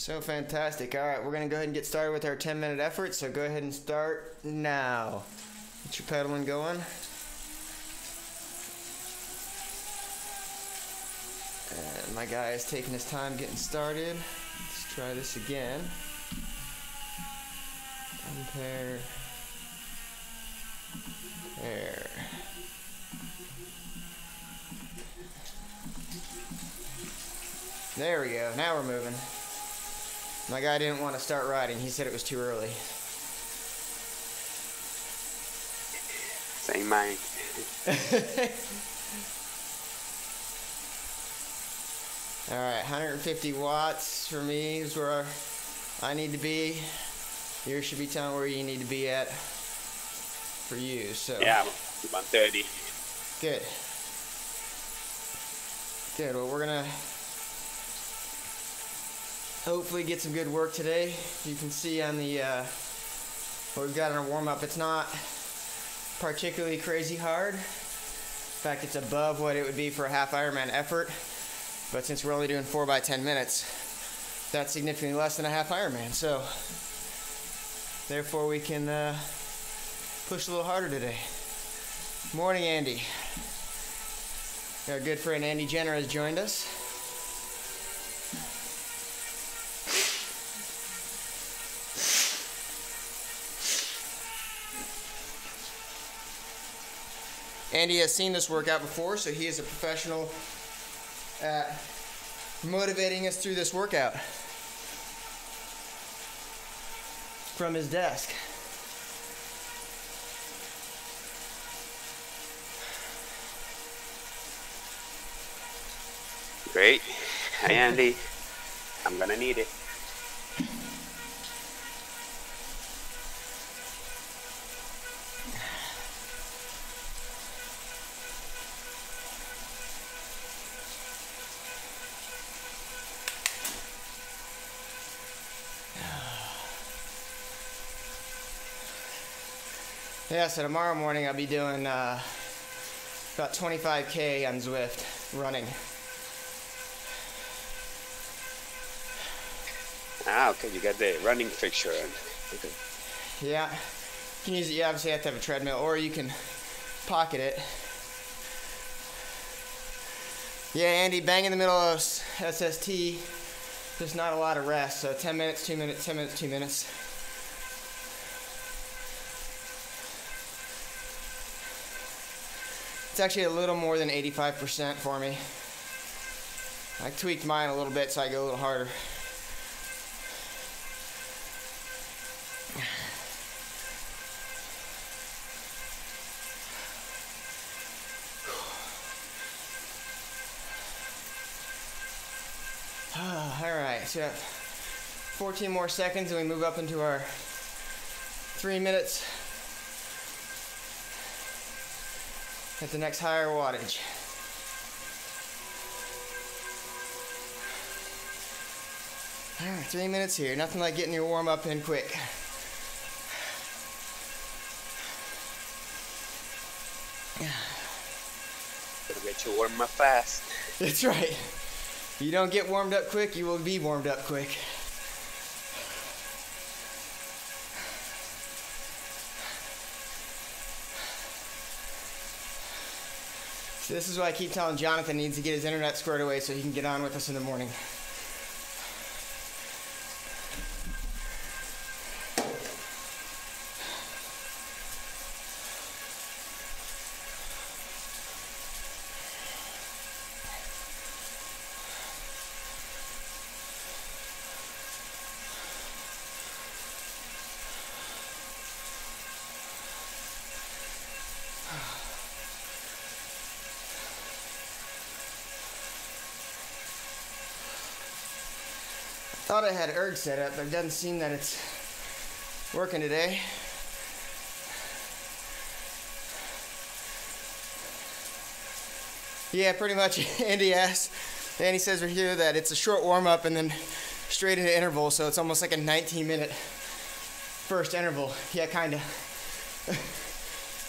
So fantastic. All right, we're going to go ahead and get started with our 10-minute effort, so go ahead and start now. Get your pedaling going. And my guy is taking his time getting started. Let's try this again. Compare. There. There we go. Now we're moving. My guy didn't want to start riding. He said it was too early. Same mind. All right, 150 watts for me is where I need to be. Yours should be telling where you need to be at for you. So yeah, 130. Good. Good. Well, we're gonna hopefully get some good work today. You can see on the what we've got in our warm-up, it's not particularly crazy hard. In fact, it's above what it would be for a half Ironman effort. But since we're only doing 4 by 10 minutes, that's significantly less than a half Ironman. So therefore, we can push a little harder today. Morning, Andy. Our good friend Andy Jenner has joined us. Andy has seen this workout before, so he is a professional at motivating us through this workout from his desk. Great. Hi, Andy. I'm gonna need it. Yeah, so tomorrow morning I'll be doing about 25K on Zwift running. Ah, okay, you got the running fixture on. Okay. Yeah, you can use it. You obviously have to have a treadmill, or you can pocket it. Yeah, Andy, bang in the middle of SST. There's not a lot of rest, so 10 minutes, 2 minutes, 10 minutes, 2 minutes. It's actually a little more than 85% for me. I tweaked mine a little bit so I go a little harder. All right, so we have 14 more seconds and we move up into our 3 minutes at the next higher wattage. All right, 3 minutes here. Nothing like getting your warm up in quick. Gotta get you warm up fast. That's right. If you don't get warmed up quick, you will be warmed up quick. So this is why I keep telling Jonathan needs to get his internet squared away so he can get on with us in the morning. Thought I had erg set up, but it doesn't seem that it's working today. Yeah, pretty much. Andy asked. Andy says right here that it's a short warm-up and then straight into interval, so it's almost like a 19-minute first interval. Yeah, kind of.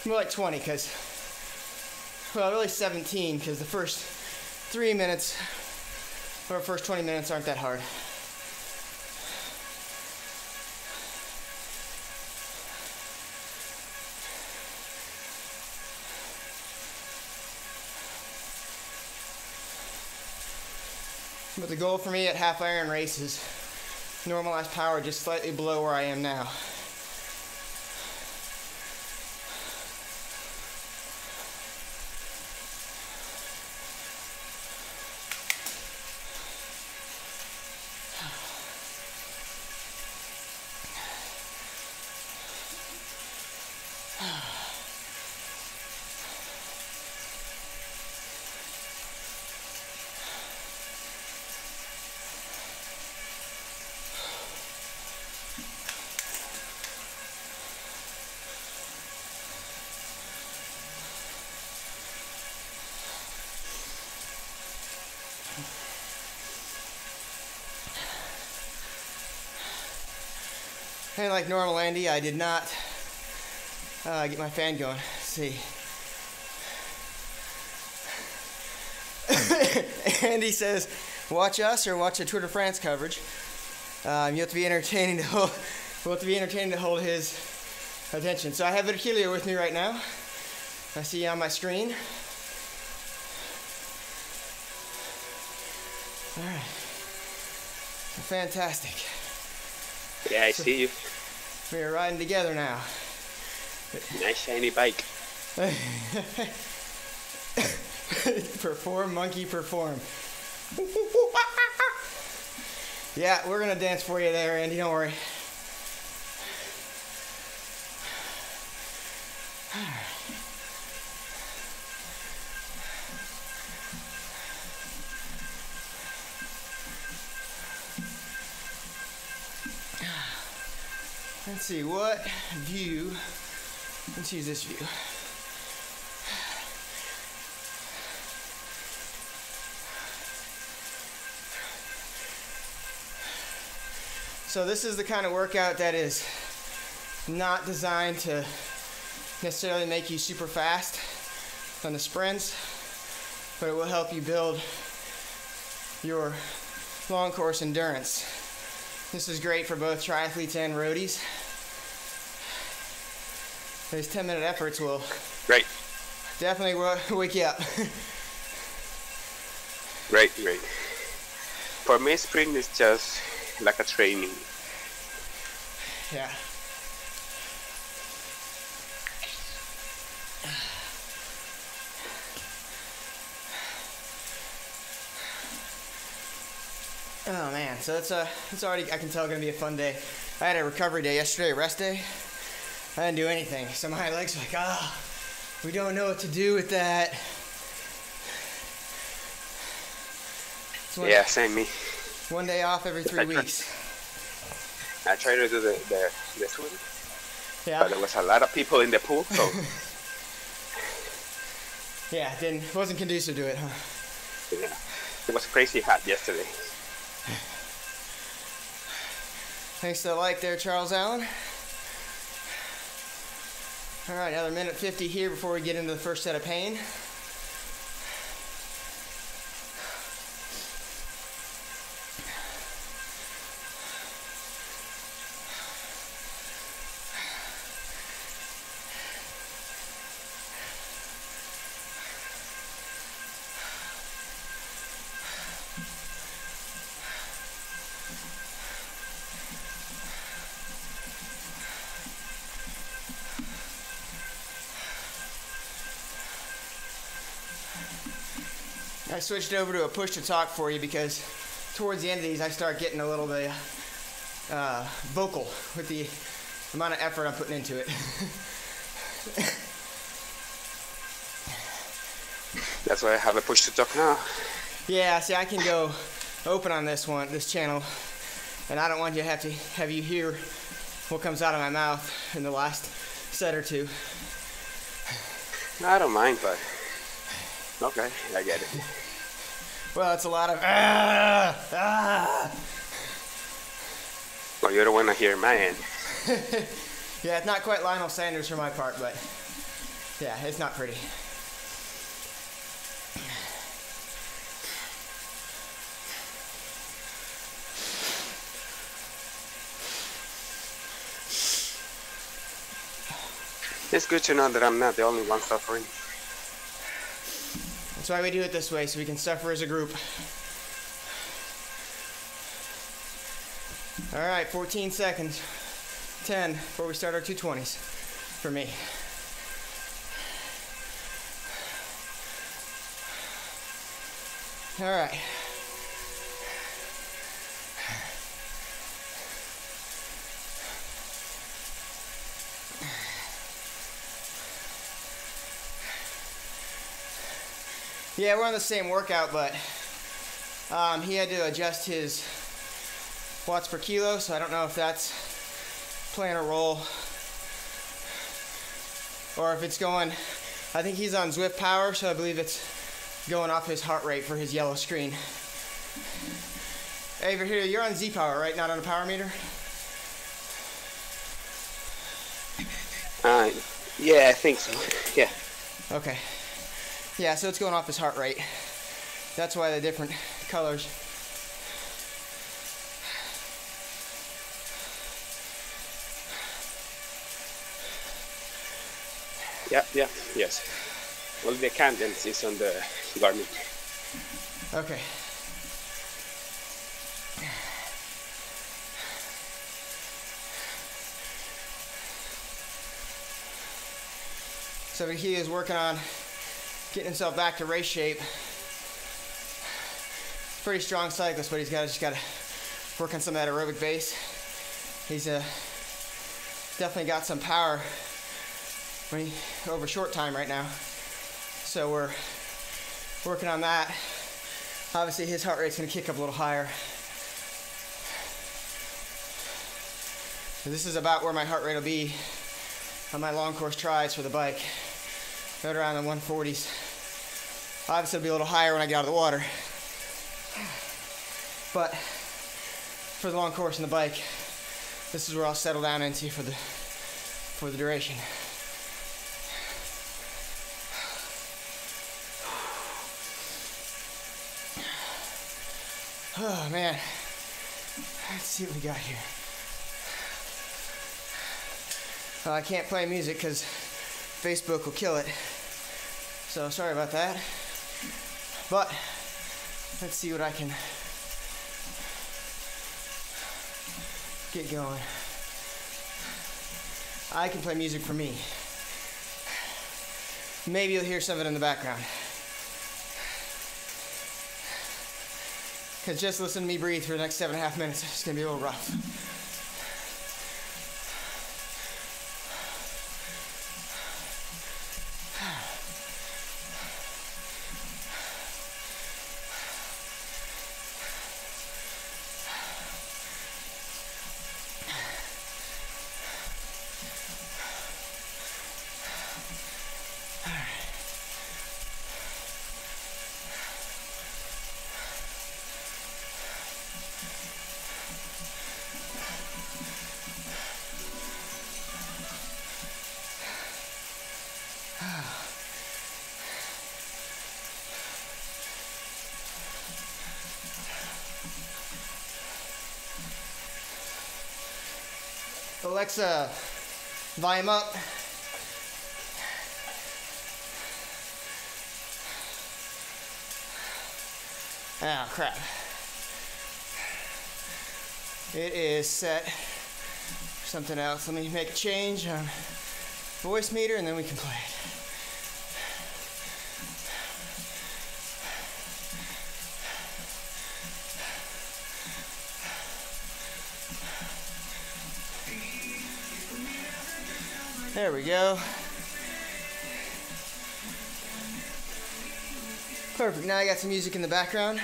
More like 20, because, well, really 17, because the first 3 minutes or first 20 minutes aren't that hard. But the goal for me at half iron race is normalized power just slightly below where I am now. And like normal Andy, I did not get my fan going. Let's see. Andy says, watch us or watch the Tour de France coverage. You have to be entertaining to hold his attention. So I have Virgilio with me right now. I see you on my screen. All right. Fantastic. Yeah, I see you. We are riding together now. Nice shiny bike. Perform, monkey, perform. Yeah, we're gonna dance for you there, Andy, don't worry. Let's see, what view? Let's use this view. So this is the kind of workout that is not designed to necessarily make you super fast on the sprints, but it will help you build your long course endurance. This is great for both triathletes and roadies. These 10-minute efforts will definitely wake you up. Right. For me, sprint is just like a training. Yeah. Oh man, so it's already, I can tell, gonna be a fun day. I had a recovery day yesterday, a rest day. I didn't do anything, so my legs were like, we don't know what to do with that. Yeah, same me. One day off every 3 weeks. I tried to do the swim, yeah, but there was a lot of people in the pool, so yeah, it wasn't conducive to it, huh? yeah, it was crazy hot yesterday. Thanks to the like there, Charles Allen. All right, another minute 50 here before we get into the first set of pain. I switched over to a push to talk for you because towards the end of these I start getting a little bit vocal with the amount of effort I'm putting into it. That's why I have a push to talk now. Yeah, see, I can go open on this channel, and I don't want you to have you hear what comes out of my mouth in the last set or two. I don't mind, but okay, I get it. Well, it's a lot of Well, you don't want to hear my end. Yeah, it's not quite Lionel Sanders for my part, but yeah, it's not pretty. It's good to know that I'm not the only one suffering. That's why we do it this way, so we can suffer as a group. All right, 14 seconds. 10 before we start our 220s for me. All right. Yeah, we're on the same workout, but he had to adjust his watts per kilo, so I don't know if that's playing a role or if it's going, I think he's on Zwift Power, so I believe it's going off his heart rate for his yellow screen. Hey, over here, you're on Z Power, right? Not on a power meter? Yeah, I think so. Yeah. Okay. Yeah, so it's going off his heart rate. That's why the different colors. Yeah, yes. Well, the cadence is on the Garmin. Okay. So he is working on getting himself back to race shape. Pretty strong cyclist, but he's just got to work on some of that aerobic base. He's definitely got some power over short time right now. So we're working on that. Obviously his heart rate's going to kick up a little higher. So this is about where my heart rate will be on my long course tries for the bike. Right around the 140s. Obviously it'll be a little higher when I get out of the water. But for the long course and the bike, this is where I'll settle down into for the duration. Oh man, let's see what we got here. I can't play music because Facebook will kill it. So sorry about that. But let's see what I can get going. I can play music for me. Maybe you'll hear some of it in the background. Because just listen to me breathe for the next 7.5 minutes. It's going to be a little rough. Alexa, volume up. Ah, crap. It is set for something else. Let me make a change on voice meter and then we can play it. There we go. Perfect, now I got some music in the background.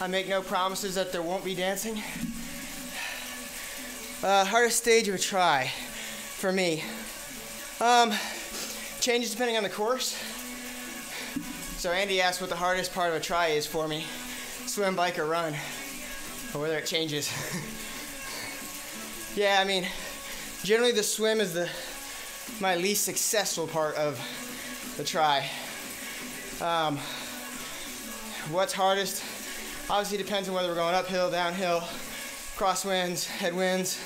I make no promises that there won't be dancing. Hardest stage of a try for me. Changes depending on the course. So Andy asked what the hardest part of a try is for me. Swim, bike, or run. Or whether it changes. Yeah, I mean, generally the swim is my least successful part of the try. What's hardest? Obviously depends on whether we're going uphill, downhill, crosswinds, headwinds.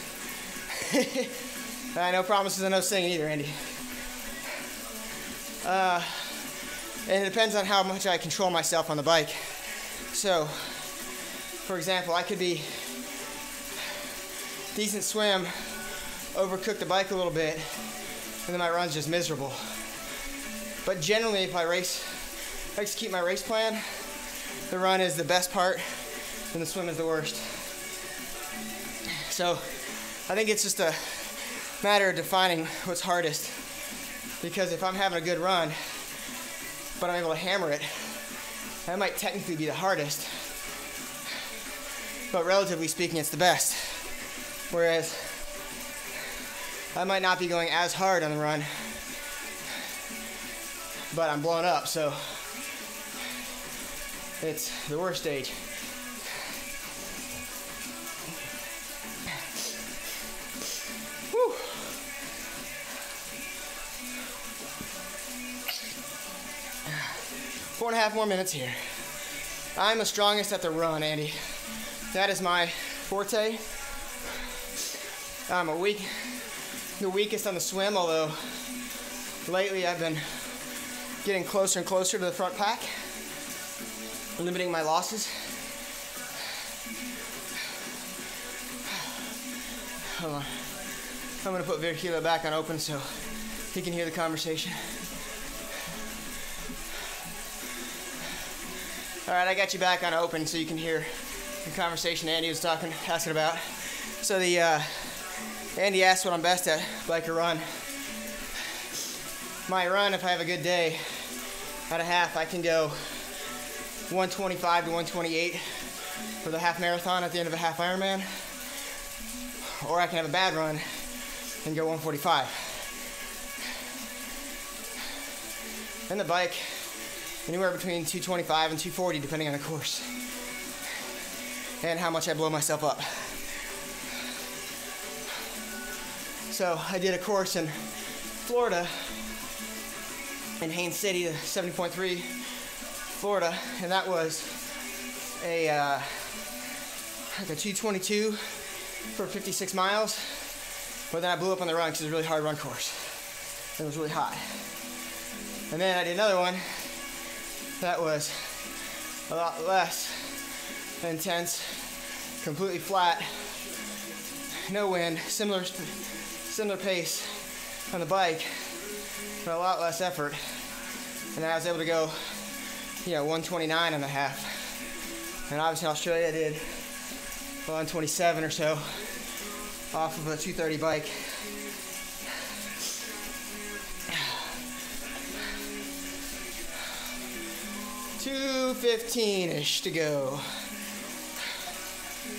No promises and no singing either, Andy. And it depends on how much I control myself on the bike. So, for example, I could be decent swim, overcook the bike a little bit, and then my run's just miserable. But generally, if I execute my race plan, the run is the best part and the swim is the worst. So I think it's just a matter of defining what's hardest, because if I'm having a good run but I'm able to hammer it, that might technically be the hardest, but relatively speaking it's the best. Whereas I might not be going as hard on the run, but I'm blown up, so it's the worst stage. Whew. Four and a half more minutes here. I'm the strongest at the run, Andy. That is my forte. I'm the weakest on the swim, although lately I've been getting closer and closer to the front pack, limiting my losses. Hold on. I'm gonna put Virgilio back on open so he can hear the conversation. All right, I got you back on open so you can hear the conversation Andy was asking about. So Andy asked what I'm best at, bike or run. My run, if I have a good day, at a half, I can go 125 to 128 for the half marathon at the end of a half Ironman. Or I can have a bad run and go 145. And the bike, anywhere between 225 and 240 depending on the course and how much I blow myself up. So I did a course in Florida, in Haines City, 70.3 Florida, and that was like a 222 for 56 miles, but then I blew up on the run because it was a really hard run course. It was really hot. And then I did another one that was a lot less intense, completely flat, no wind, similar pace on the bike, but a lot less effort. And I was able to go, 129 and a half. And obviously in Australia I did 127 or so off of a 230 bike. $215-ish to go.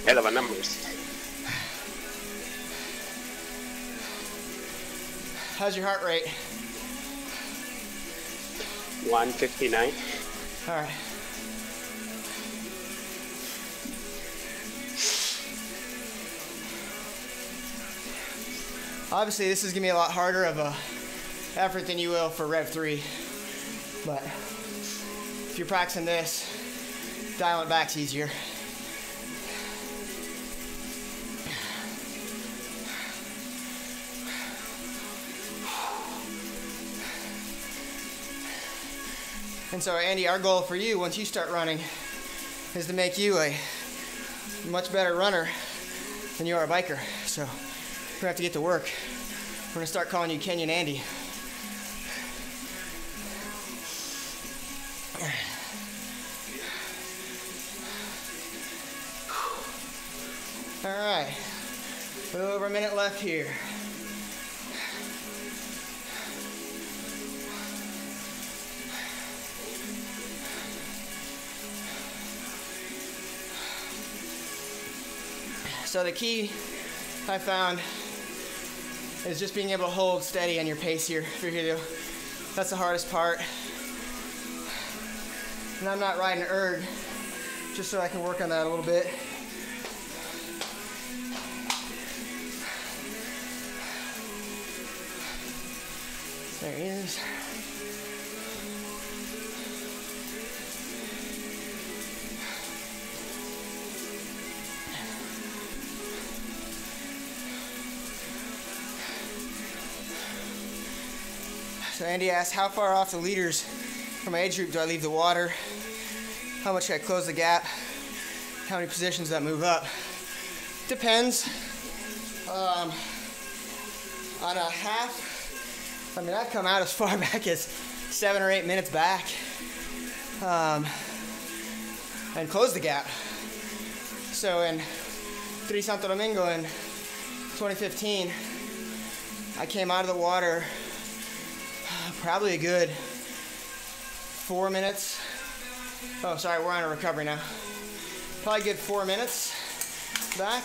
Hell of a numbers. How's your heart rate? 159. All right. Obviously, this is gonna be a lot harder of a effort than you will for Rev 3, but if you're practicing this, dialing it back's easier. And so, Andy, our goal for you, once you start running, is to make you a much better runner than you are a biker. So, we're gonna have to get to work. We're gonna start calling you Kenyan Andy. All right, a little over a minute left here. So the key I found is just being able to hold steady on your pace here, Virgilio. That's the hardest part. And I'm not riding erg, just so I can work on that a little bit. There he is. So Andy asked, how far off the leaders from my age group do I leave the water? How much should I close the gap? How many positions do I move up? Depends. On a half, I mean, I've come out as far back as 7 or 8 minutes back, and closed the gap. So in 3 Santo Domingo in 2015, I came out of the water probably a good 4 minutes. Oh, sorry, we're on a recovery now. Probably a good 4 minutes back,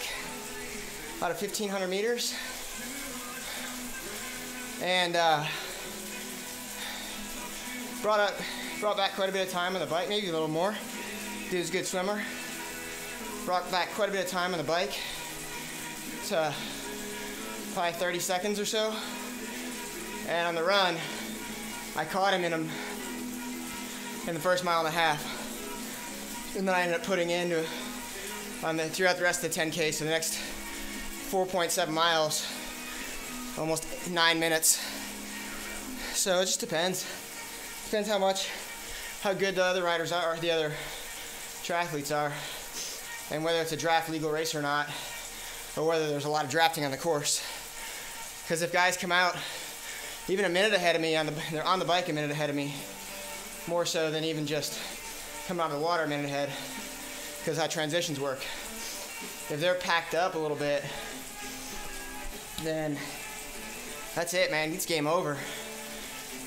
out of 1,500 meters. And brought back quite a bit of time on the bike, maybe a little more. Dude's a good swimmer. Brought back quite a bit of time on the bike to probably 30 seconds or so. And on the run, I caught him in the first mile and a half. And then I ended up putting in throughout the rest of the 10K, so the next 4.7 miles, almost 9 minutes. So it just depends. Depends how good the other riders are, or the other triathletes are, and whether it's a draft legal race or not, or whether there's a lot of drafting on the course. Because if guys come out even a minute ahead of me, they're on the bike a minute ahead of me, more so than even just coming out of the water a minute ahead, because how transitions work. If they're packed up a little bit, then that's it, man. It's game over.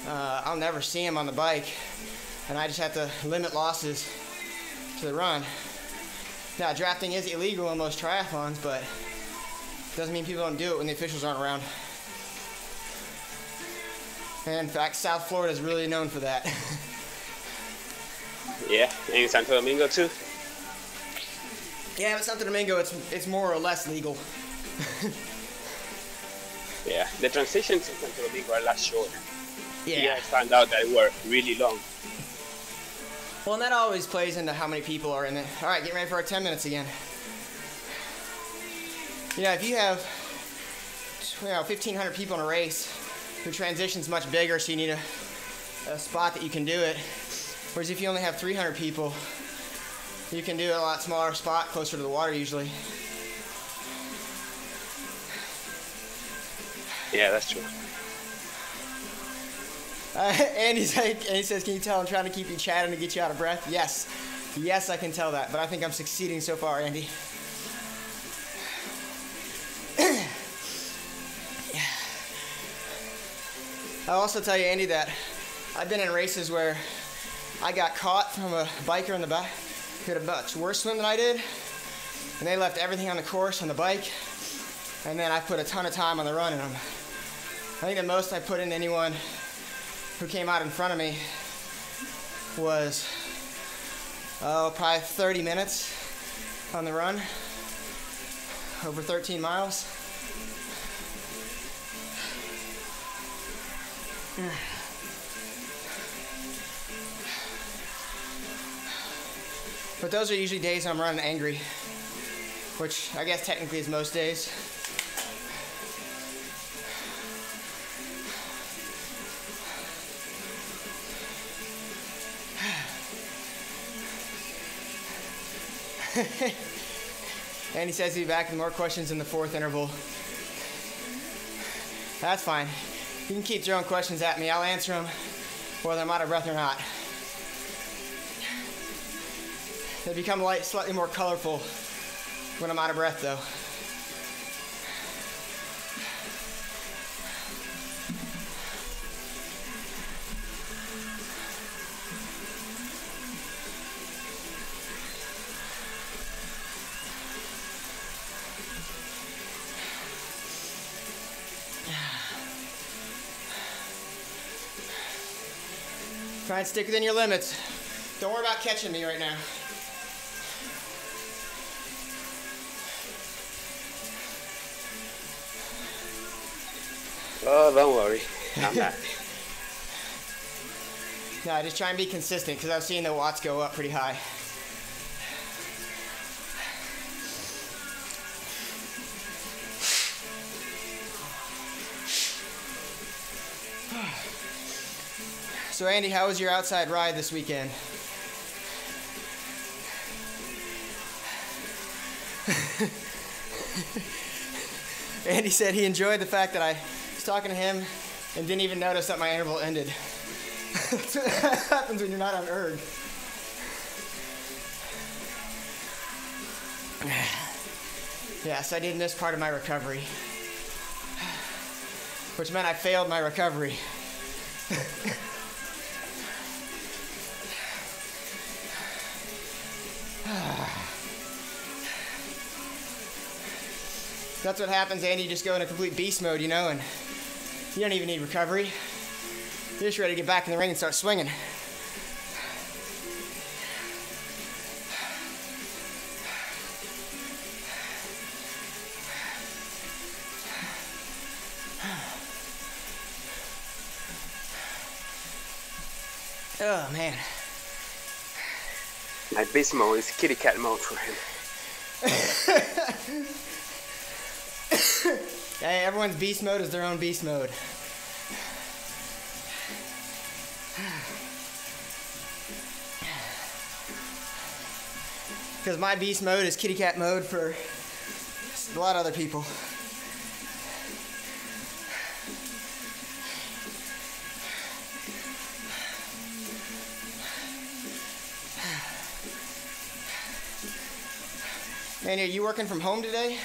I'll never see him on the bike, and I just have to limit losses to the run. Now, drafting is illegal in most triathlons, but doesn't mean people don't do it when the officials aren't around. And in fact, South Florida is really known for that. Yeah, and Santo Domingo too. Yeah, but Santo Domingo, it's more or less legal. Yeah, the transitions in Santo Domingo are a lot shorter. Yeah. I found out that they were really long. Well, and that always plays into how many people are in it. All right, get ready for our 10 minutes again. Yeah, if you have 1,500 people in a race, your transition's much bigger, so you need a spot that you can do it. Whereas if you only have 300 people, you can do a lot smaller spot closer to the water usually. Yeah, that's true. Andy says, can you tell I'm trying to keep you chatting to get you out of breath? Yes. Yes, I can tell that, but I think I'm succeeding so far, Andy. I'll also tell you, Andy, that I've been in races where I got caught from a biker in the back who had a much worse swim than I did, and they left everything on the course on the bike, and then I put a ton of time on the run in them. I think the most I put in anyone who came out in front of me was probably 30 minutes on the run, over 13 miles. But those are usually days I'm running angry, which I guess technically is most days. And he says he'll be back with more questions in the fourth interval. That's fine. You can keep throwing questions at me. I'll answer them whether I'm out of breath or not. They become slightly more colorful when I'm out of breath, though. Try and stick within your limits. Don't worry about catching me right now. Oh, don't worry. I'm not. No, just try and be consistent, because I've seen the watts go up pretty high. So Andy, how was your outside ride this weekend? Andy said he enjoyed the fact that I was talking to him and didn't even notice that my interval ended. That's what happens when you're not on erg. Yes, I did miss part of my recovery, which meant I failed my recovery. That's what happens, Andy. You just go in a complete beast mode, you know, and you don't even need recovery. You're just ready to get back in the ring and start swinging. Oh, man. My beast mode is kitty cat mode for him. Hey, everyone's beast mode is their own beast mode. Because my beast mode is kitty cat mode for a lot of other people. Manny, are you working from home today?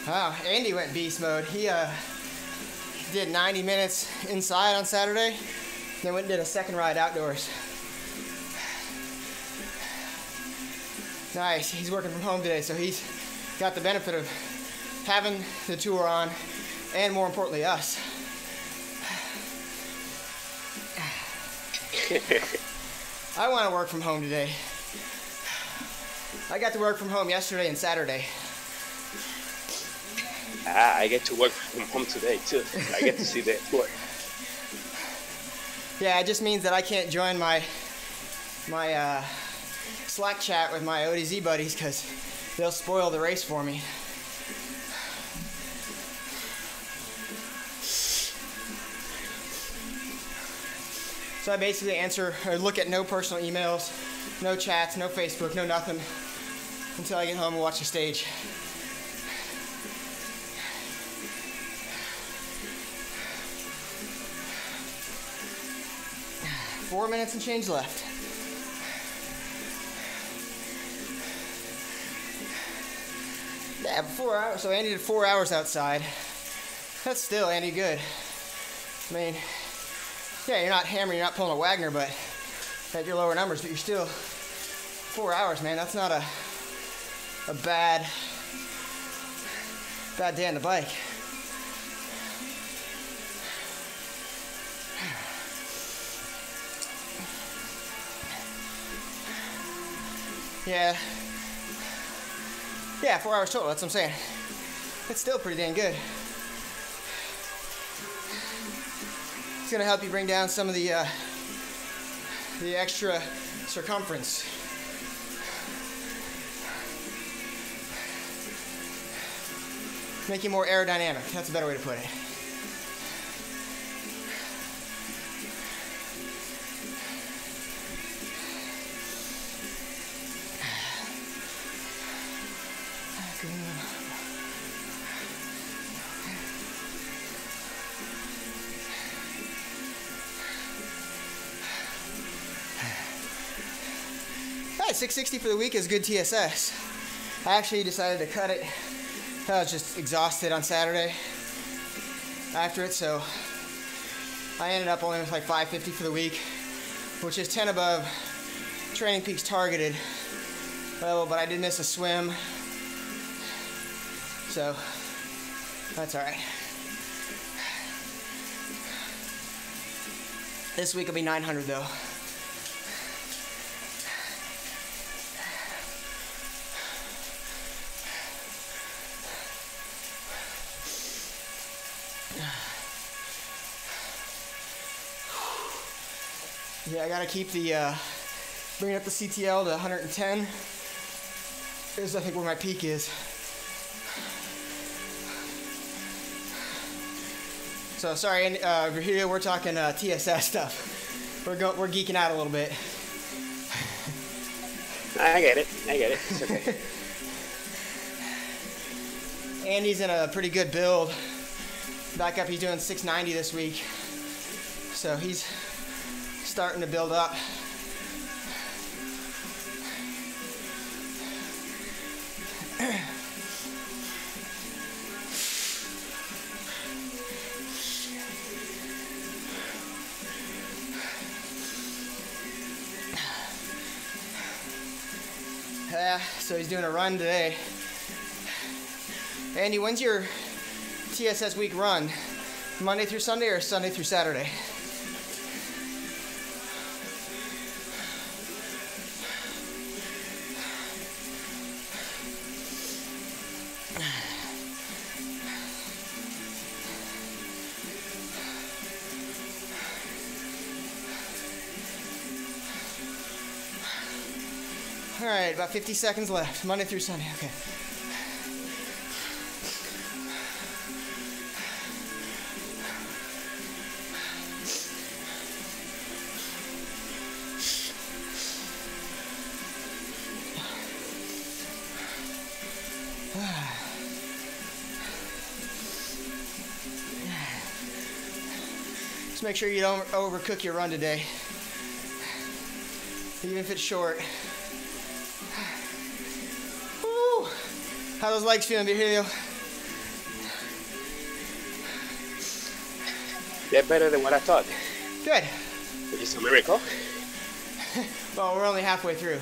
Wow, Andy went beast mode. He did 90 minutes inside on Saturday, then went and did a second ride outdoors. Nice, he's working from home today, so he's got the benefit of having the tour on, and more importantly, us. I want to work from home today. I got to work from home yesterday and Saturday. I get to work from home today too. I get to see the tour. Yeah, it just means that I can't join my Slack chat with my ODZ buddies because they'll spoil the race for me. So I basically answer or look at no personal emails, no chats, no Facebook, no nothing until I get home and watch the stage. Four minutes and change left. Yeah, 4 hours. So Andy did 4 hours outside. That's still, Andy, good. I mean, yeah, you're not hammering, you're not pulling a Wagner, but at your lower numbers, but you're still 4 hours, man. That's not a bad day on the bike. Yeah, 4 hours total, that's what I'm saying. It's still pretty dang good. It's gonna help you bring down some of the extra circumference. Make you more aerodynamic, that's a better way to put it. Hey, 660 for the week is good TSS. I actually decided to cut it. I was just exhausted on Saturday after it, so I ended up only with like 550 for the week, which is 10 above Training Peaks targeted level, but I did miss a swim, so that's all right. This week will be 900 though. Yeah, I gotta keep the, bringing up the CTL to 110 is I think where my peak is. So sorry, Virgilio, we're talking TSS stuff. We're geeking out a little bit. I get it. It's okay. Andy's in a pretty good build. Back up, he's doing 690 this week. So he's starting to build up. So he's doing a run today. Andy, when's your TSS week run? Monday through Sunday or Sunday through Saturday? All right, about 50 seconds left. Monday through Sunday, okay. Just make sure you don't overcook your run today, even if it's short. Woo! How those legs feeling, Virgilio? They're better than what I thought. Good. Which is a miracle. Well, we're only halfway through.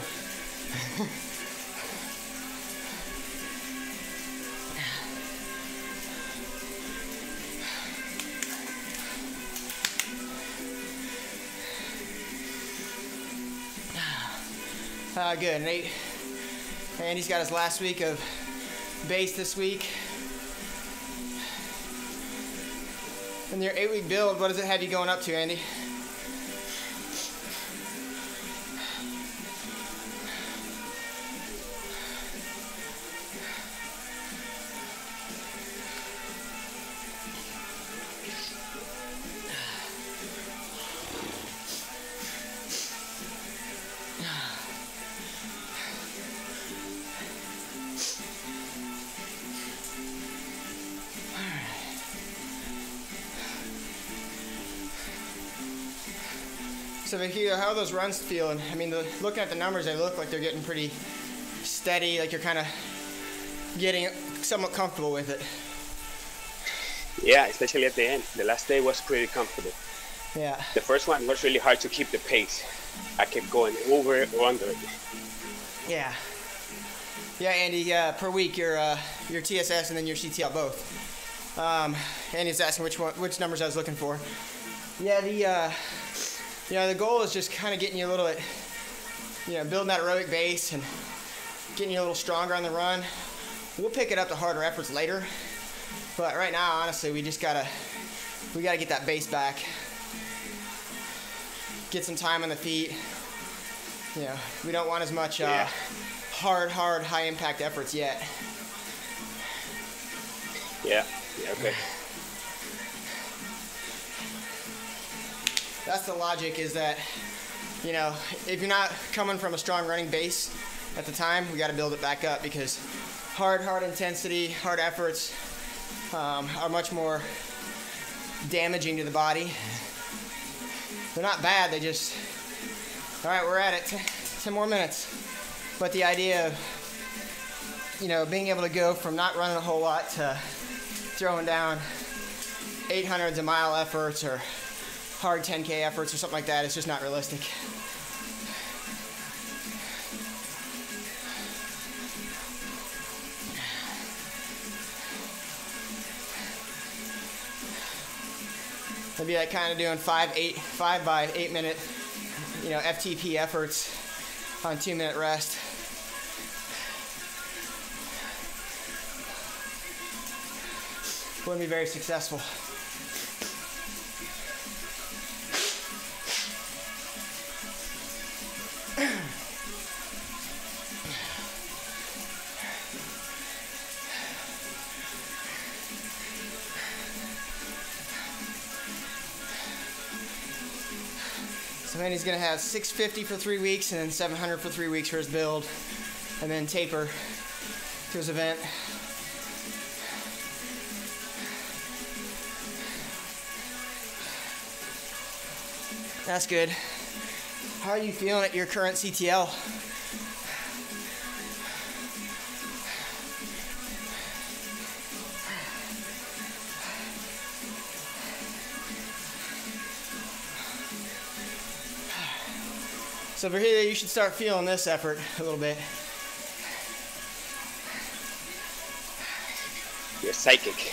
Good. Andy's got his last week of base this week. And your 8-week build, what does it have you going up to, Andy? So Virgilio, how are those runs feeling? I mean, looking at the numbers, they look like they're getting pretty steady, like you're kind of getting somewhat comfortable with it. Yeah, especially at the end. The last day was pretty comfortable. Yeah. The first one was really hard to keep the pace. I kept going over or under it. Yeah. Yeah, Andy, per week, your TSS and then your CTL both. Andy's asking which numbers I was looking for. Yeah, the goal is just kind of getting you a little bit, building that aerobic base and getting you a little stronger on the run. We'll pick it up to harder efforts later, but right now, honestly, we gotta get that base back, get some time on the feet. We don't want as much hard, high impact efforts yet. Yeah, okay. That's the logic, is that, if you're not coming from a strong running base at the time, we got to build it back up, because hard intensity, hard efforts are much more damaging to the body. They're not bad, they just, all right, we're at it, 10 more minutes. But the idea of, being able to go from not running a whole lot to throwing down 800s a mile efforts or hard 10K efforts or something like that, it's just not realistic. Maybe like kind of doing 5 by 8 minute, FTP efforts on 2-minute rest. Wouldn't be very successful. So Andy's gonna have 650 for 3 weeks and then 700 for 3 weeks for his build, and then taper to his event. That's good. How are you feeling at your current CTL? So for here, you should start feeling this effort a little bit. You're psychic.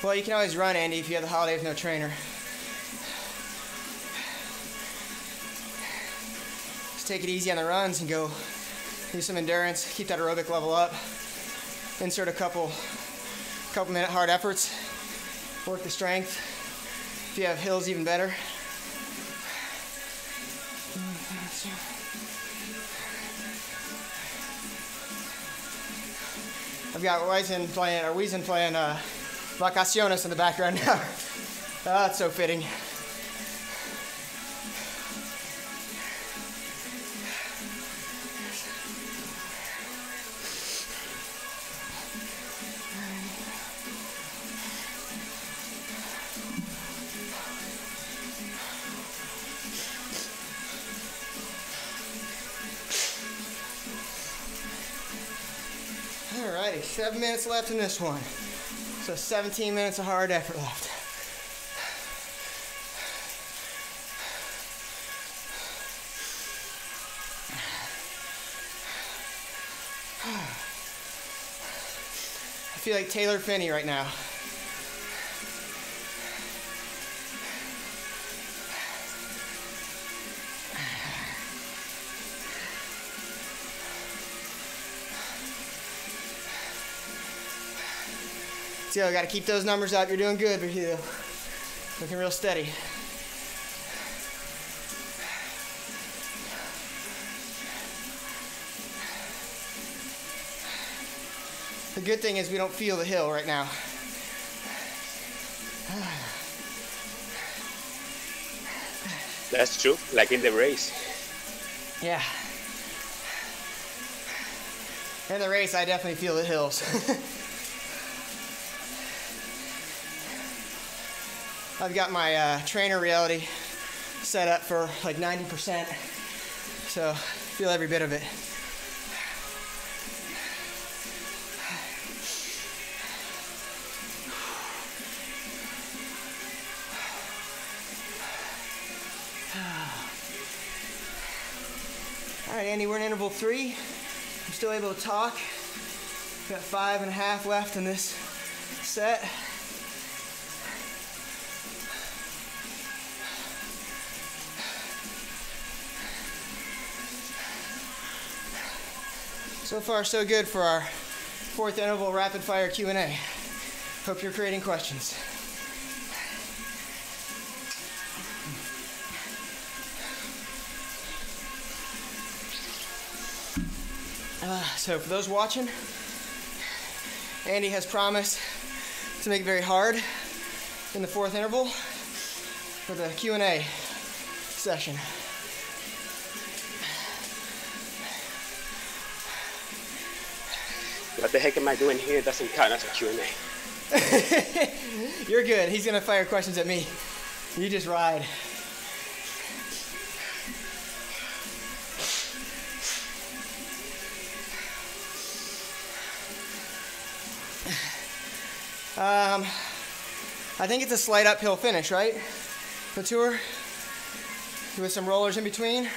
Well, you can always run, Andy, if you have the holiday with no trainer. Just take it easy on the runs and go do some endurance, keep that aerobic level up. Insert a couple minute hard efforts. Work the strength. If you have hills, even better. I've got Wiesen playing Vacaciones in the background now. Oh, it's so fitting. Alrighty, 7 minutes left in this one. So 17 minutes of hard effort left. I feel like Taylor Finney right now. So I got to keep those numbers up. You're doing good, Virgilio. Looking real steady. The good thing is we don't feel the hill right now. That's true, like in the race. Yeah. In the race, I definitely feel the hills. I've got my trainer reality set up for like 90%, so feel every bit of it. All right, Andy, we're in interval 3. I'm still able to talk. Got 5.5 left in this set. So far, so good for our 4th interval rapid fire Q&A. Hope you're creating questions. So for those watching, Andy has promised to make it very hard in the 4th interval for the Q&A session. What the heck am I doing here? It doesn't count as a Q&A. You're good. He's going to fire questions at me. You just ride. I think it's a slight uphill finish, right? The tour? With some rollers in between.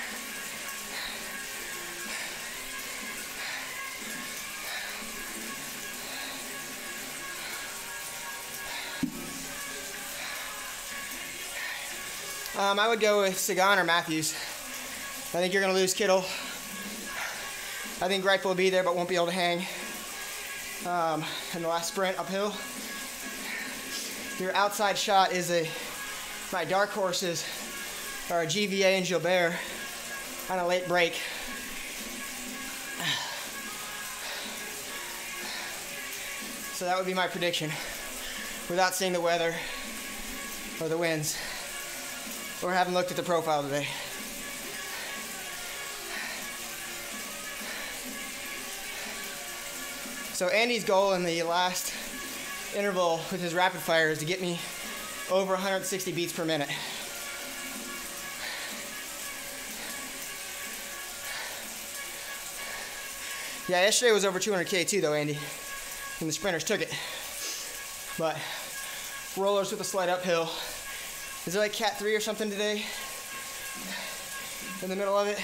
I would go with Sagan or Matthews. I think you're going to lose Kittle. I think Greipel will be there but won't be able to hang in the last sprint uphill. Your outside shot is my dark horses are GVA and Gilbert on a late break. So that would be my prediction, without seeing the weather or the winds, or having looked at the profile today. So Andy's goal in the last interval with his rapid fire is to get me over 160 beats per minute. Yeah, yesterday was over 200K too though, Andy, and the sprinters took it. But rollers with a slight uphill. Is it like Cat 3 or something today? In the middle of it?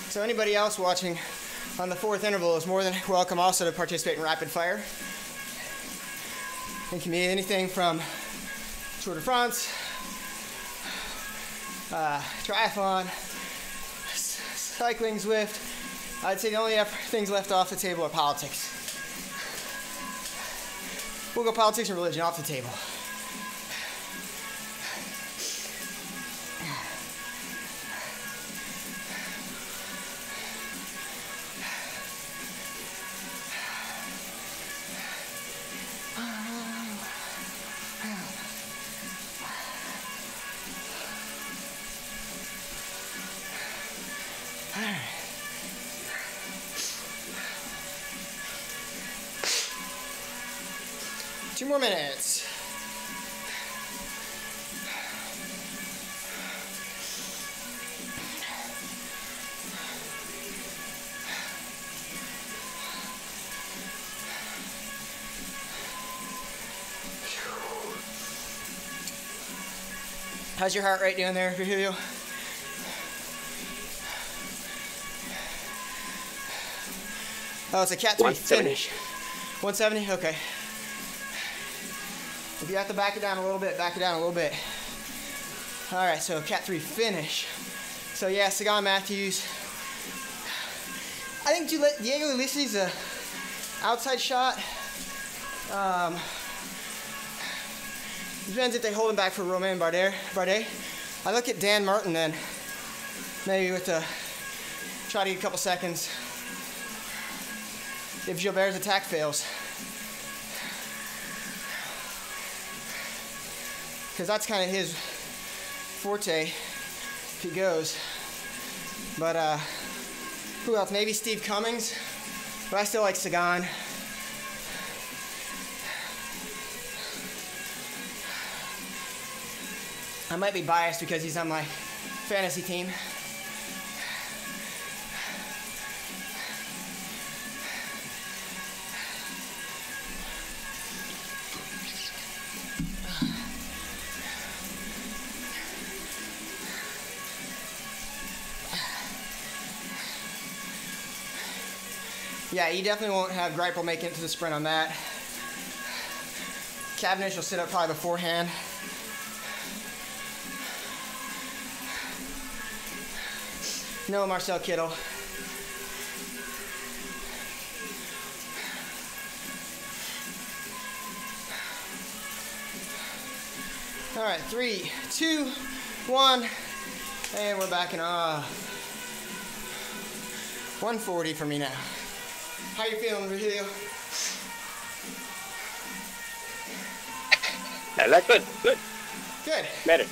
So anybody else watching on the fourth interval is more than welcome also to participate in rapid fire. It can be anything from Tour de France, triathlon, cycling, Zwift. I'd say the only things left off the table are politics. We'll go politics and religion off the table. Two more minutes. How's your heart rate doing there, Virgilio? Oh, it's a Cat 3 finish. 170? Okay. If you have to back it down a little bit, back it down a little bit. All right, so Cat 3 finish. So yeah, Sagan Matthews. I think Diego Ulisi's a outside shot. Depends if they hold him back for Romain Bardet. I look at Dan Martin then, maybe with the, try to get a couple seconds if Gilbert's attack fails. Because that's kind of his forte if he goes. But who else? Maybe Steve Cummings, but I still like Sagan. I might be biased because he's on my fantasy team. Yeah, he definitely won't have Greipel make it to the sprint on that. Cavendish will sit up probably beforehand. No Marcel Kittel. All right, 3, 2, 1, and we're backing off. 140 for me now. How you feeling, Virgilio? I like good. Good. Better.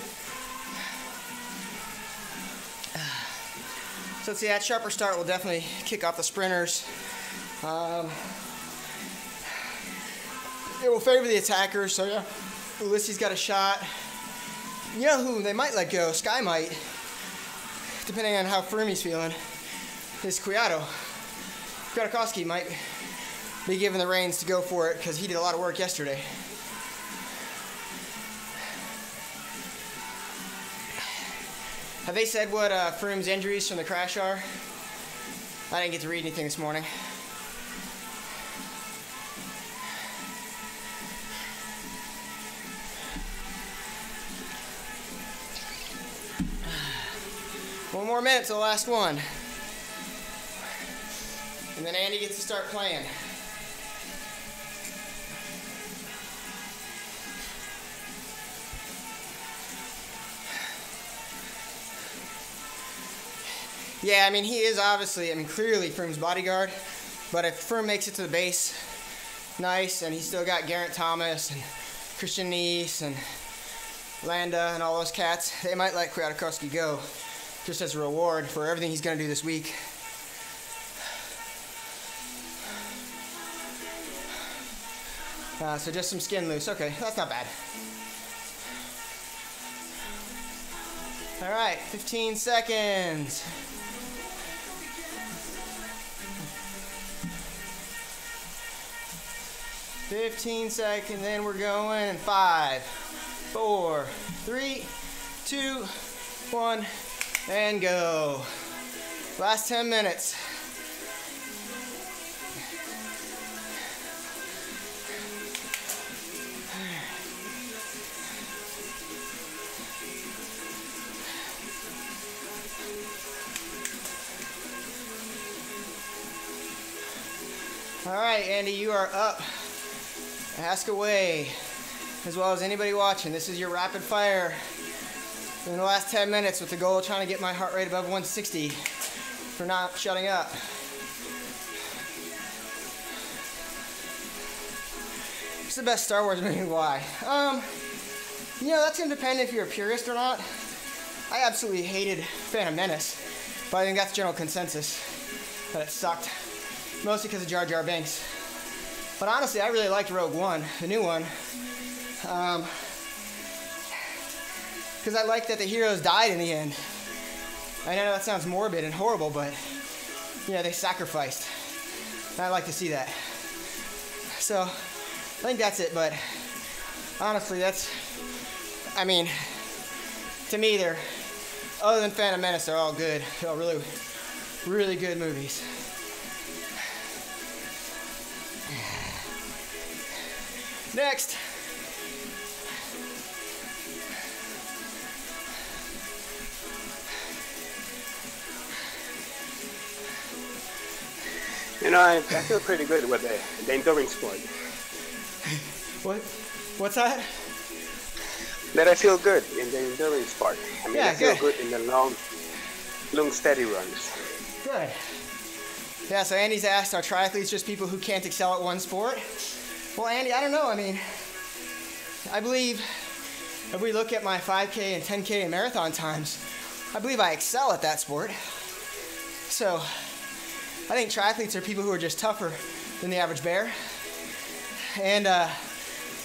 So let's see, that sharper start will definitely kick off the sprinters. It will favor the attackers, so yeah, Ulysses got a shot. You know who they might let go? Sky might, depending on how firm he's feeling, is Kwiato. Kwiatkowski might be given the reins to go for it because he did a lot of work yesterday. Have they said what Froome's injuries from the crash are? I didn't get to read anything this morning. One more minute to the last one. And then Andy gets to start playing. Yeah, I mean, he is obviously, I mean, clearly Froom's bodyguard. But if Froome makes it to the base, nice, and he's still got Geraint Thomas and Christian Nice and Landa and all those cats, they might let Kwiatkowski go just as a reward for everything he's going to do this week. So just some skin loose. Okay, that's not bad. All right, 15 seconds. Then we're going in 5, 4, 3, 2, 1, and go. Last 10 minutes. All right, Andy, you are up. Ask away, as well as anybody watching. This is your rapid fire in the last 10 minutes with the goal of trying to get my heart rate above 160 for not shutting up. It's the best Star Wars movie. Why? You know, that's independent if you're a purist or not. I absolutely hated Phantom Menace, but I think that's general consensus that it sucked, mostly because of Jar Jar Binks. But honestly, I really liked Rogue One, the new one, because I liked that the heroes died in the end. I know that sounds morbid and horrible, but, you know, they sacrificed. And I like to see that. So, I think that's it, but honestly, that's, I mean, to me, they're, other than Phantom Menace, they're all good. They're all really, really good movies. Next. You know, I feel pretty good with the endurance sport. What? What's that? That I feel good in the endurance part. I mean, Yeah, I feel good. good in the long, steady runs. Good. Yeah, so Andy's asked, are triathletes just people who can't excel at one sport? Well, Andy, I don't know. I mean, I believe if we look at my 5K and 10K and marathon times, I believe I excel at that sport. So I think triathletes are people who are just tougher than the average bear. And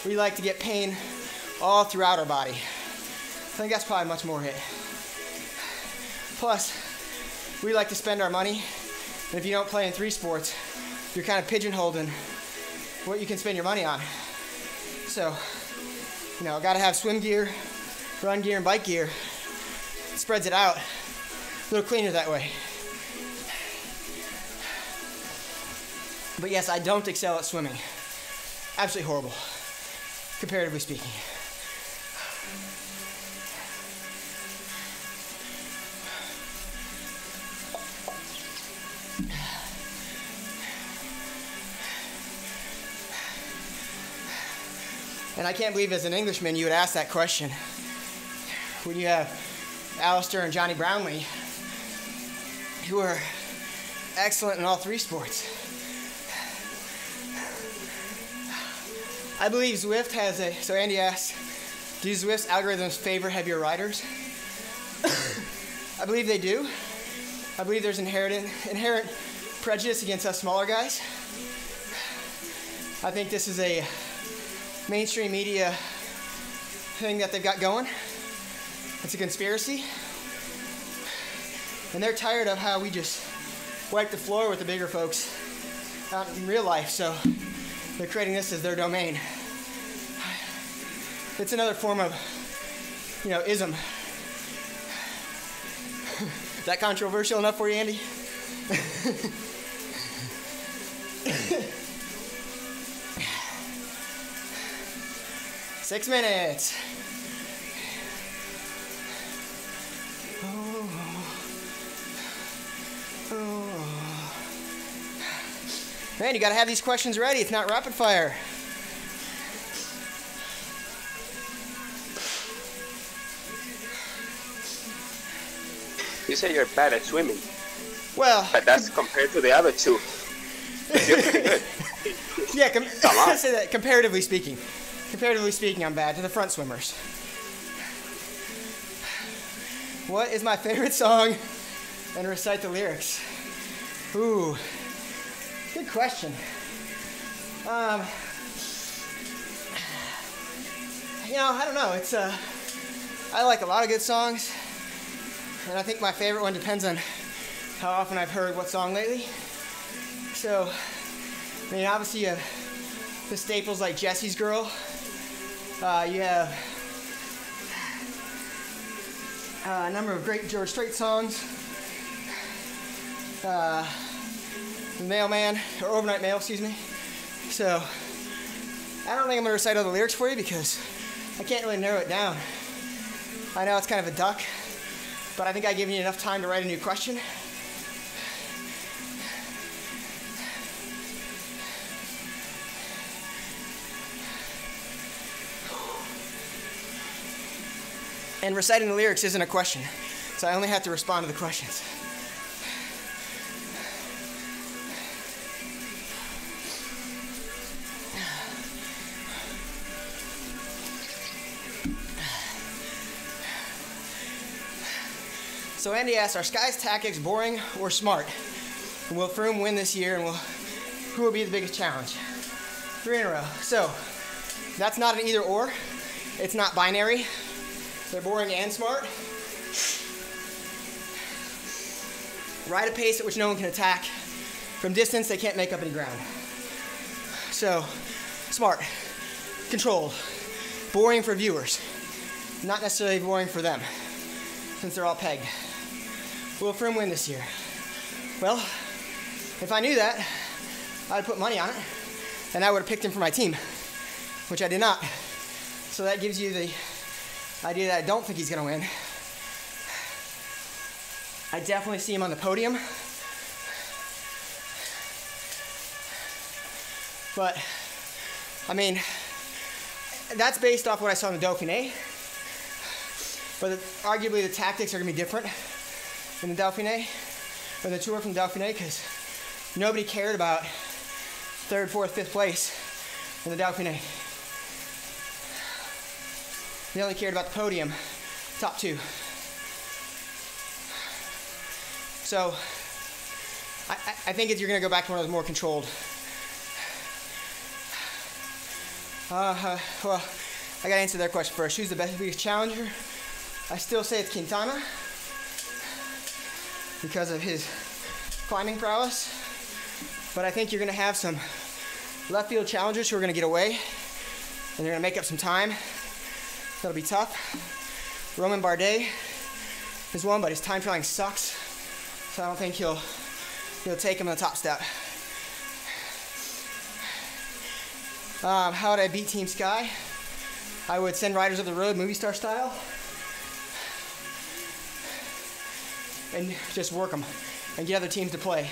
we like to get pain all throughout our body. I think that's probably much more it. Plus, we like to spend our money. And if you don't play in 3 sports, you're kind of pigeonholed in what you can spend your money on. So, you know, gotta have swim gear, run gear, and bike gear. It spreads it out. A little cleaner that way. But yes, I don't excel at swimming. Absolutely horrible, comparatively speaking. And I can't believe as an Englishman you would ask that question when you have Alistair and Johnny Brownlee, who are excellent in all 3 sports. I believe Zwift has a, so Andy asked, do Zwift's algorithms favor heavier riders? I believe they do. I believe there's inherent prejudice against us smaller guys. I think this is a mainstream media thing that they've got going. It's a conspiracy. And they're tired of how we just wipe the floor with the bigger folks out in real life, so they're creating this as their domain. It's another form of, you know, ism. Is that controversial enough for you, Andy? 6 minutes. Man, you gotta have these questions ready. It's not rapid fire. You say you're bad at swimming. Well, But that's compared to the other two. You're pretty good. yeah, Come on. I say that comparatively speaking. Comparatively speaking, I'm bad to the front swimmers. What is my favorite song? And recite the lyrics. Ooh, good question. You know, I don't know. It's I like a lot of good songs, and I think my favorite one depends on how often I've heard what song lately. So, I mean, obviously you have the staples like Jesse's Girl. You have a number of great George Strait songs. The Mailman, or Overnight Mail, excuse me. So, I don't think I'm going to recite all the lyrics for you because I can't really narrow it down. I know it's kind of a duck, but I think I've given you enough time to write a new question. And reciting the lyrics isn't a question, so I only have to respond to the questions. So Andy asks, are Sky's tactics boring or smart? And will Froome win this year, and who will be the biggest challenge? 3 in a row. So that's not an either or. It's not binary. They're boring and smart. Ride a pace at which no one can attack. From distance, they can't make up any ground. So, smart, controlled, boring for viewers, not necessarily boring for them, since they're all pegged. Will Froome win this year? Well, if I knew that, I'd put money on it, and I would have picked him for my team, which I did not. So that gives you the idea that I don't think he's going to win. I definitely see him on the podium. But, I mean, that's based off what I saw in the Dauphiné. But arguably the tactics are going to be different in the Dauphiné, or the Tour from Dauphiné, because nobody cared about 3rd, 4th, 5th place in the Dauphiné. They only cared about the podium, top 2. So, I think you're going to go back to one of those more controlled. Well, I got to answer their question first. Who's the biggest challenger? I still say it's Quintana because of his climbing prowess. But I think you're going to have some left field challengers who are going to get away, and they're going to make up some time. That'll be tough. Roman Bardet is one, but his time trialing sucks. So I don't think he'll take him on the top step. How would I beat Team Sky? I would send riders of the road, movie star style, and just work them and get other teams to play.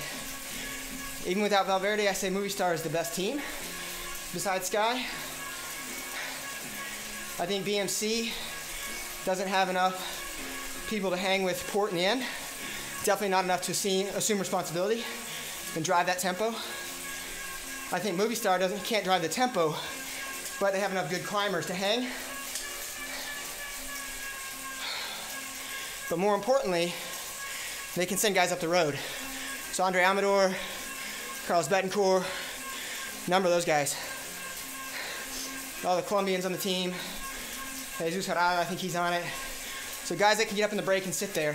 Even without Valverde, I say movie star is the best team besides Sky. I think BMC doesn't have enough people to hang with Port in the end. Definitely not enough to assume responsibility and drive that tempo. I think Movistar can't drive the tempo, but they have enough good climbers to hang. But more importantly, they can send guys up the road. So Andre Amador, Carlos Betancourt, a number of those guys. All the Colombians on the team. Jesus Harada, I think he's on it. So guys that can get up in the break and sit there,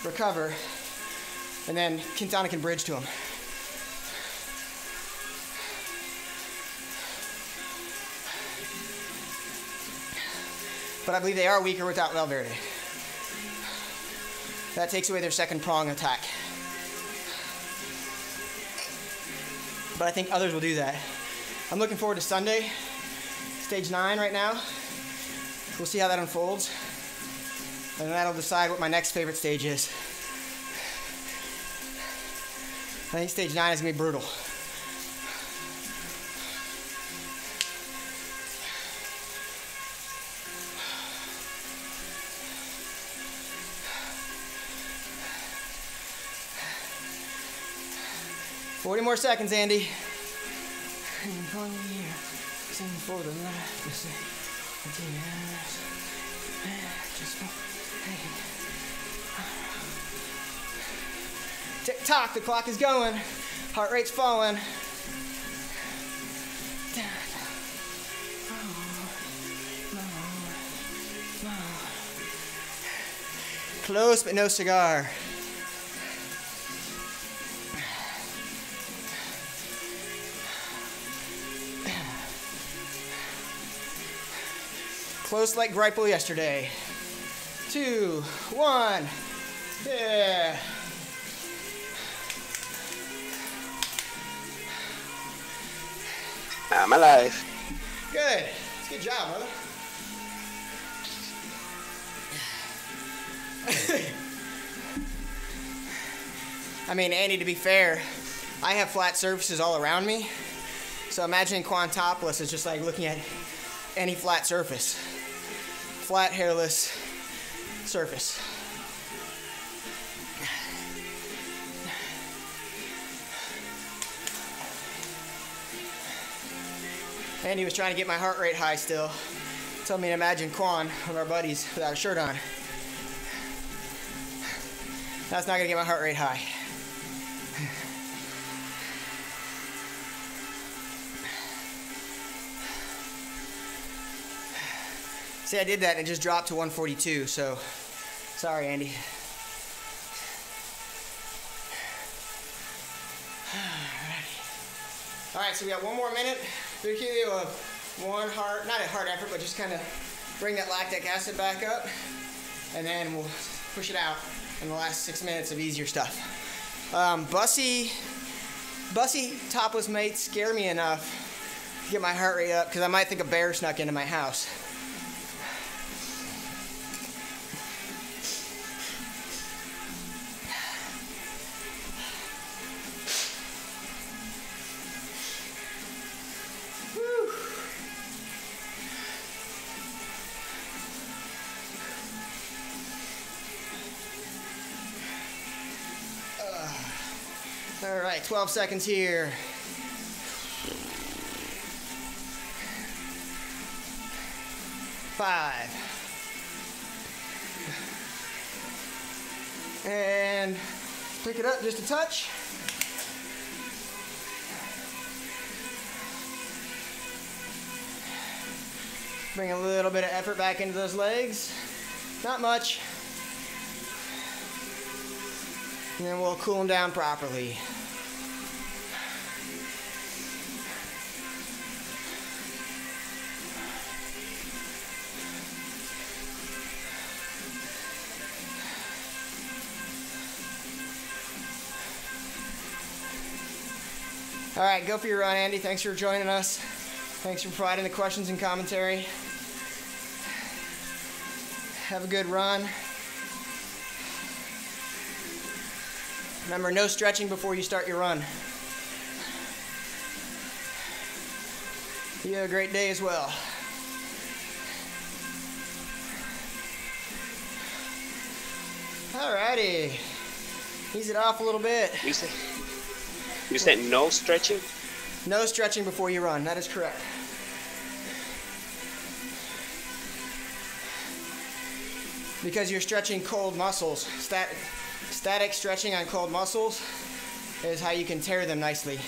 recover, and then Quintana can bridge to him. But I believe they are weaker without Valverde. That takes away their second prong attack. But I think others will do that. I'm looking forward to Sunday, stage 9 right now. We'll see how that unfolds. And that'll decide what my next favorite stage is. I think stage 9 is going to be brutal. 40 more seconds, Andy. Sing for the life. Tick tock, the clock is going. Heart rate's falling. Close, but no cigar. Close like Gripple yesterday. 2, 1. Yeah. I'm alive. Good. Good job, brother. I mean, Andy, to be fair, I have flat surfaces all around me. So imagining Quantopolis is just like looking at any flat surface. Flat, hairless surface. Andy was trying to get my heart rate high still. Told me to imagine Quan with our buddies without a shirt on. That's not gonna get my heart rate high. See, I did that and it just dropped to 142, so sorry, Andy. All right, so we got 1 more minute. 3 kilo of one heart, not a hard effort, but just kind of bring that lactic acid back up, and then we'll push it out in the last 6 minutes of easier stuff. Bussy topless mates scare me enough to get my heart rate up because I might think a bear snuck into my house. All right, 12 seconds here. 5. And pick it up just a touch. Bring a little bit of effort back into those legs. Not much. And then we'll cool them down properly. All right, go for your run, Andy. Thanks for joining us. Thanks for providing the questions and commentary. Have a good run. Remember, no stretching before you start your run. You have a great day as well. Alrighty. Ease it off a little bit. You said no stretching? No stretching before you run. That is correct. Because you're stretching cold muscles. Static stretching on cold muscles is how you can tear them nicely.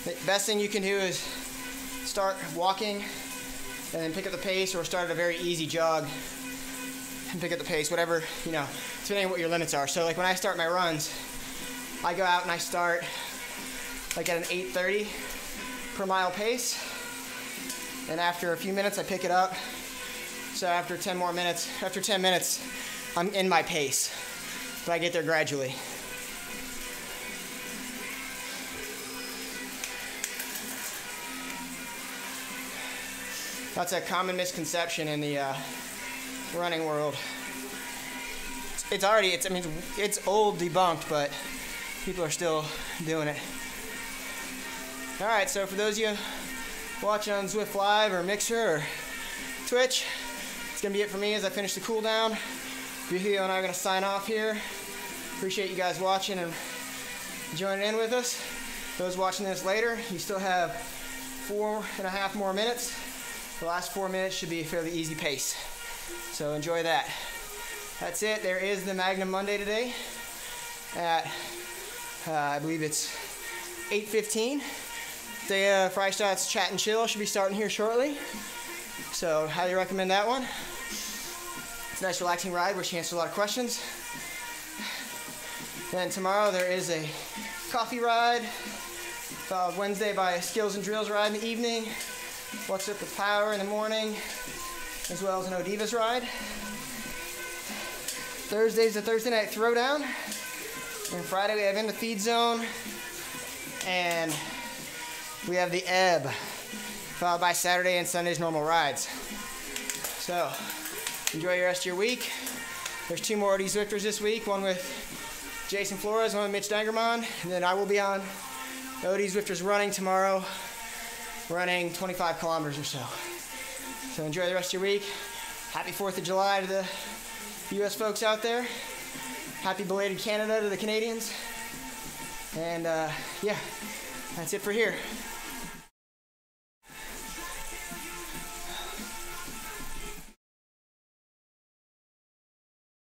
The best thing you can do is start walking and then pick up the pace, or start at a very easy jog and pick up the pace, whatever, depending on what your limits are. So like when I start my runs, I go out and I start like at an 8:30 per mile pace, and after a few minutes I pick it up. So after 10 minutes, I'm in my pace, but I get there gradually. That's a common misconception in the running world. It's old, debunked, but people are still doing it. All right, so for those of you watching on Zwift Live or Mixer or Twitch, it's gonna be it for me as I finish the cool down. Julio and I are gonna sign off here. Appreciate you guys watching, and joining in with us. Those watching this later, you still have 4.5 more minutes. The last 4 minutes should be a fairly easy pace. So enjoy that. That's it. There is the Magnum Monday today at, I believe it's 8:15. The Freistaat's Chat and Chill should be starting here shortly. So highly recommend that one. It's a nice relaxing ride where she answers a lot of questions. Then tomorrow there is a coffee ride, followed Wednesday by a skills and drills ride in the evening, what's up with power in the morning, as well as an Odivas ride. Thursday's the Thursday night throwdown, and Friday we have in the feed zone, and we have the ebb, followed by Saturday and Sunday's normal rides. So enjoy the rest of your week. There's 2 more Odie Zwifters this week, one with Jason Flores, one with Mitch Dangermond, and then I will be on the Odie Zwifters running tomorrow, running 25 kilometers or so. So enjoy the rest of your week. Happy 4th of July to the US folks out there. Happy belated Canada to the Canadians. And yeah, that's it for here.